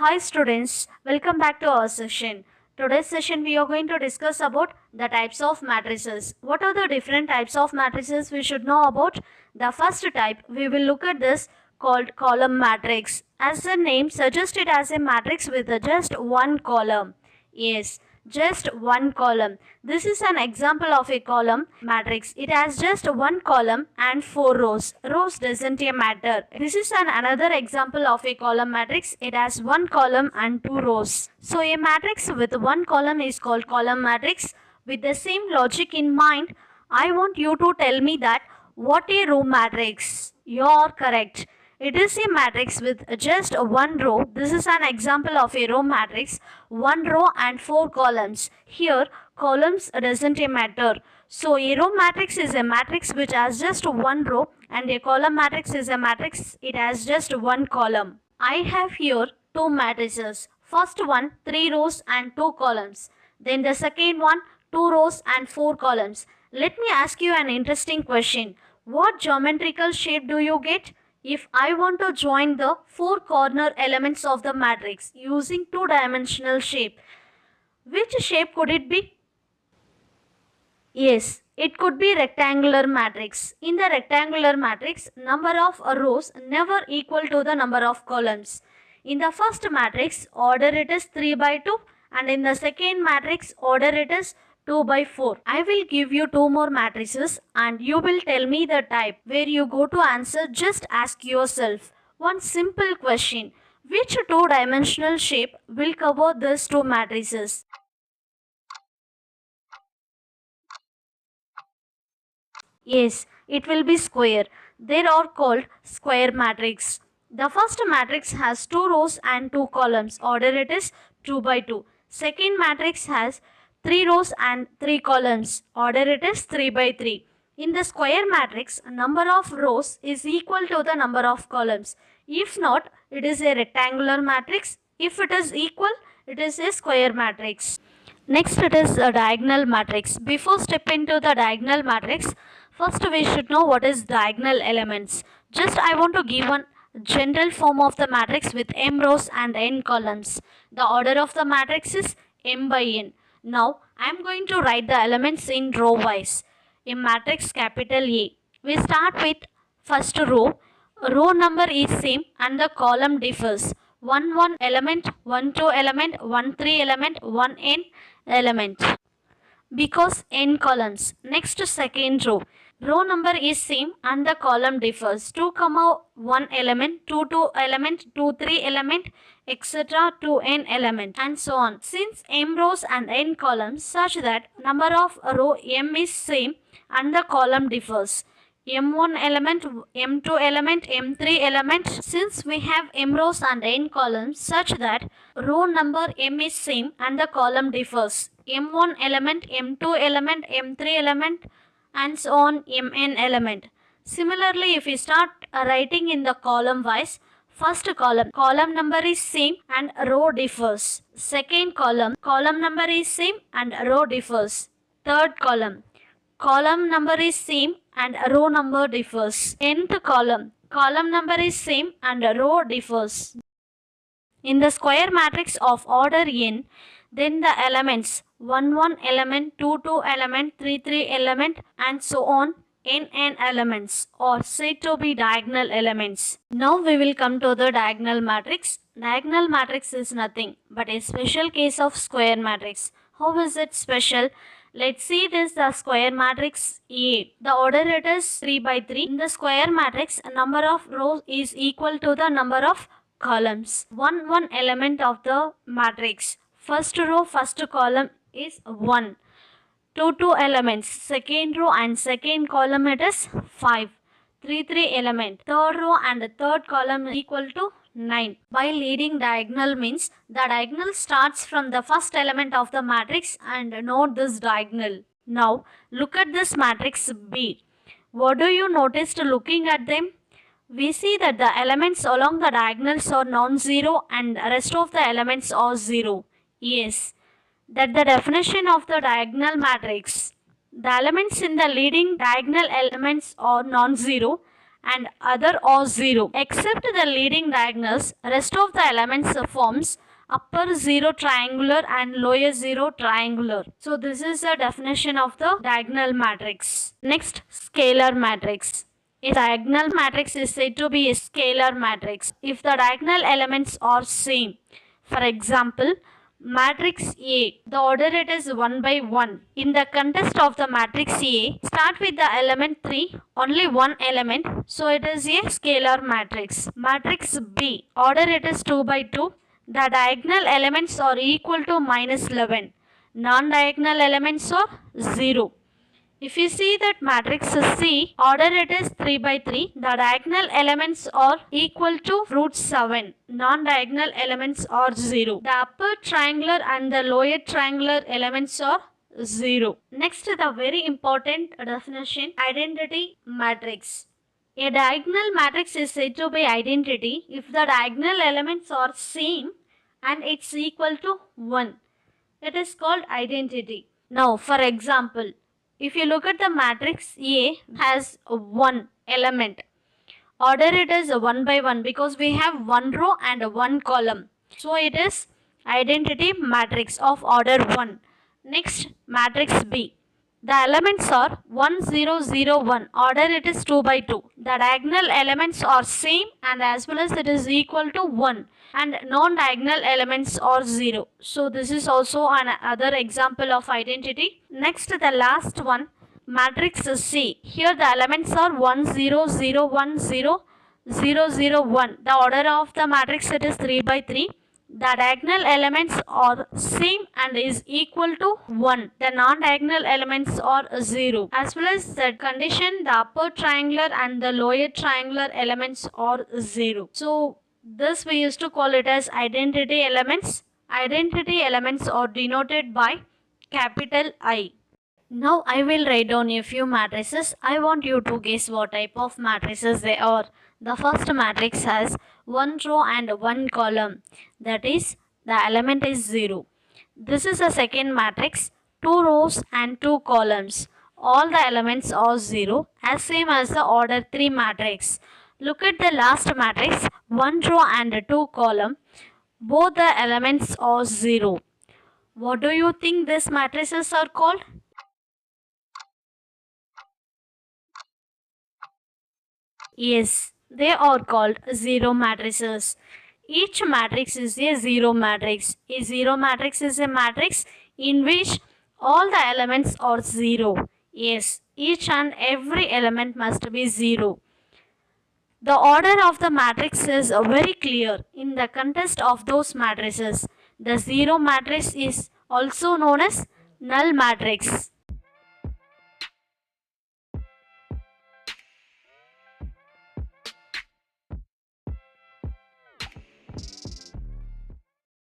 Hi students, welcome back to our session. Today's session we are going to discuss about the types of matrices. What are the different types of matrices we should know about? The first type we will look at this called column matrix. As the name suggests, it as a matrix with just one column. Yes, just one column. This is an example of a column matrix. It has just one column and four rows. Rows doesn't matter. This is another example of a column matrix. It has one column and two rows. So a matrix with one column is called column matrix. With the same logic in mind, I want you to tell me that what a row matrix. You're correct. It is a matrix with just one row. This is an example of a row matrix. One row and four columns. Here, columns doesn't matter. So, a row matrix is a matrix which has just one row, and a column matrix is a matrix. It has just one column. I have here two matrices. First one, three rows and two columns. Then the second one, two rows and four columns. Let me ask you an interesting question. What geometrical shape do you get? If I want to join the four corner elements of the matrix using two-dimensional shape, which shape could it be? Yes, it could be rectangular matrix. In the rectangular matrix, number of rows never equal to the number of columns. In the first matrix, order it is 3 by 2, and in the second matrix, order it is 2 by 4. I will give you two more matrices and you will tell me the type. Where you go to answer, just ask yourself one simple question. Which two-dimensional shape will cover these two matrices? Yes, it will be square. They are called square matrix. The first matrix has two rows and two columns. Order it is 2 by 2. Second matrix has three rows and three columns. Order it is 3 by 3. In the square matrix, number of rows is equal to the number of columns. If not, it is a rectangular matrix. If it is equal, it is a square matrix. Next, it is a diagonal matrix. Before step into the diagonal matrix, first we should know what is diagonal elements. Just I want to give one general form of the matrix with m rows and n columns. The order of the matrix is m by n. Now, I am going to write the elements in row wise. In matrix capital A, we start with first row. Row number is same and the column differs. 1 element, 1 2 element, 1 3 element, 1 n element. Because n columns. Next second row. Row number is same and the column differs. 2 comma 1 element, 2 2 element, 2 3 element, etc. to n element and so on. Since m rows and n columns such that number of row m is same and the column differs. M1 element, M2 element, M3 element. Since we have m rows and n columns such that row number m is same and the column differs. M1 element, M2 element, M3 element and so on Mn element. Similarly, if we start writing in the column wise, first column number is same and row differs. Second column number is same and row differs. Third column number is same and row number differs. Nth column number is same and row differs. In the square matrix of order n, then the elements 1 1 element, 2 2 element, 3 3 element and so on n elements are said to be diagonal elements. Now we will come to the diagonal matrix. Diagonal matrix is nothing but a special case of square matrix. How is it special? Let's see this the square matrix A. The order it is 3 by 3. In the square matrix, number of rows is equal to the number of columns. One element of the matrix. First row, first column is 1. 2 2 elements. Second row and second column it is 5. 3 3 element. Third row and the third column is equal to 9. By leading diagonal means the diagonal starts from the first element of the matrix and note this diagonal. Now look at this matrix B. What do you notice looking at them? We see that the elements along the diagonals are non-zero and the rest of the elements are 0. Yes, that the definition of the diagonal matrix. The elements in the leading diagonal elements are non-zero and other are 0. Except the leading diagonals, rest of the elements forms upper 0 triangular and lower 0 triangular. So this is the definition of the diagonal matrix. Next, scalar matrix. A diagonal matrix is said to be a scalar matrix if the diagonal elements are same. For example, matrix A, the order it is 1 by 1. In the context of the matrix A, start with the element 3, only one element, so it is a scalar matrix. Matrix B, order it is 2 by 2. The diagonal elements are equal to minus 11. Non-diagonal elements are 0. If you see that matrix C, order it is 3 by 3. The diagonal elements are equal to root 7. Non-diagonal elements are 0. The upper triangular and the lower triangular elements are 0. Next, the very important definition, identity matrix. A diagonal matrix is said to be identity if the diagonal elements are same and it's equal to 1. It is called identity. Now, for example, if you look at the matrix A has one element. Order it is 1 by 1 because we have one row and one column. So it is identity matrix of order 1. Next, matrix B. The elements are 1, 0, 0, 1. Order it is 2 by 2. The diagonal elements are same and as well as it is equal to 1. And non-diagonal elements are 0. So this is also another example of identity. Next, the last one, matrix C. Here the elements are 1, 0, 0, 1, 0, 0, 0, 1. The order of the matrix it is 3 by 3. The diagonal elements are same and is equal to 1. The non-diagonal elements are 0. As well as the condition, the upper triangular and the lower triangular elements are 0. So this we used to call it as identity elements. Identity elements are denoted by capital I. Now I will write down a few matrices. I want you to guess what type of matrices they are. The first matrix has one row and one column. That is, the element is 0. This is the second matrix, two rows and two columns. All the elements are 0, as same as the order 3 matrix. Look at the last matrix, one row and two column. Both the elements are 0. What do you think these matrices are called? Yes, they are called zero matrices. Each matrix is a zero matrix. A zero matrix is a matrix in which all the elements are 0. Yes, each and every element must be 0. The order of the matrix is very clear in the context of those matrices. The zero matrix is also known as null matrix.